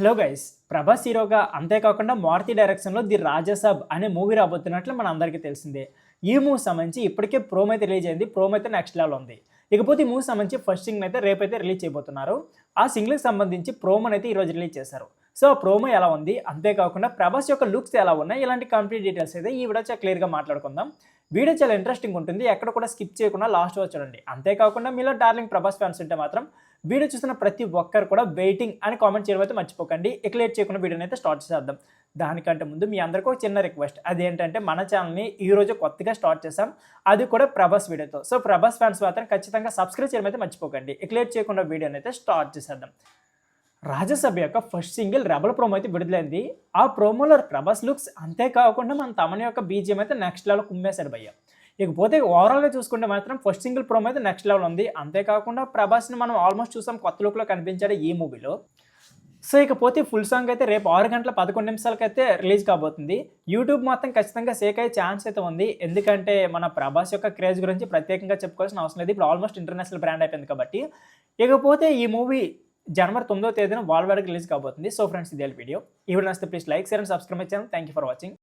Hello guys, Prabhas హీరోగా అంతేకాకుండా మారుతి డైరెక్షన్లో ది రాజాసాబ్ అనే మూవీ రాబోతున్నట్లు మన అందరికీ తెలిసిందే. ఈ మూవీ సంబంధించి ఇప్పటికే ప్రోమో అయితే రిలీజ్ అయింది. ప్రోమో అయితే నెక్స్ట్ లెవెల్ ఉంది. ఇకపోతే ఈ మూవీ సంబంధించి ఫస్ట్ సింగిల్ అయితే రేపైతే రిలీజ్ చేయబోతున్నారు. ఆ సింగిల్కి సంబంధించి ప్రోమోని అయితే ఈరోజు రిలీజ్ చేశారు. సో ఆ ప్రోమో ఎలా ఉంది, అంతేకాకుండా ప్రభాస్ యొక్క లుక్స్ ఎలా ఉన్నాయి, ఇలాంటి కంప్లీట్ డీటెయిల్స్ అయితే ఈ వీడియో క్లియర్గా మాట్లాడుకుందాం. వీడియో చాలా ఇంట్రెస్టింగ్ ఉంటుంది. ఎక్కడ కూడా స్కిప్ చేయకుండా లాస్ట్ వరకు చూడండి. అంతేకాకుండా మీలో డార్లింగ్ ప్రభాస్ ఫ్యాన్స్ ఉంటే మాత్రం వీడియో చూసిన ప్రతి ఒక్కరు కూడా వెయిటింగ్ అని కామెంట్ చేయడం అయితే మర్చిపోకండి. ఇక లేట్ చేయకుండా వీడియోని అయితే స్టార్ట్ చేద్దాం. దానికంటే ముందు మీ అందరికీ ఒక చిన్న రిక్వెస్ట్. అదేంటంటే మన ఛానల్ని ఈరోజు కొత్తగా స్టార్ట్ చేసాం, అది కూడా ప్రభాస్ వీడియోతో. సో ప్రభాస్ ఫ్యాన్స్ మాత్రం ఖచ్చితంగా సబ్స్క్రైబ్ చేయడం అయితే మర్చిపోకండి. ఇక లేట్ చేయకుండా వీడియోని అయితే స్టార్ట్ చేసేద్దాం. రాజసభ యొక్క ఫస్ట్ సింగిల్ రెబల్ ప్రోమో అయితే విడుదలైంది. ఆ ప్రోమోలో ప్రభాస్ లుక్స్ అంతేకాకుండా మన తమన్ యొక్క బీజిఎం అయితే నెక్స్ట్ లెవెల్ కుమ్మేశాడు భయ్య. ఇకపోతే ఓవరాల్గా చూసుకుంటే మాత్రం ఫస్ట్ సింగిల్ ప్రోమో అయితే నెక్స్ట్ లెవెల్ ఉంది. అంతేకాకుండా ప్రభాస్ని మనం ఆల్మోస్ట్ చూసాం, కొత్త లుక్లో కనిపించాడు ఈ మూవీలో. సో ఇకపోతే ఫుల్ సాంగ్ అయితే రేపు 6 గంటల 11 నిమిషాలకి అయితే రిలీజ్ కాబోతుంది. యూట్యూబ్ మొత్తం ఖచ్చితంగా షేక్ అయ్యే ఛాన్స్ అయితే ఉంది. ఎందుకంటే మన ప్రభాస్ యొక్క క్రేజ్ గురించి ప్రత్యేకంగా చెప్పుకోవాల్సిన అవసరం లేదు. ఇప్పుడు ఆల్మోస్ట్ ఇంటర్నేషనల్ బ్రాండ్ అయిపోయింది కాబట్టి. ఇకపోతే ఈ మూవీ జనవరి 9వ తేదీన వరల్డ్ వైడ్గా రిలీజ్ కాబోతుంది. సో ఫ్రెండ్స్, ఇదే వీడియో. ఈ వీడియో నచ్చితే please like, share and subscribe my channel. Thank you for watching.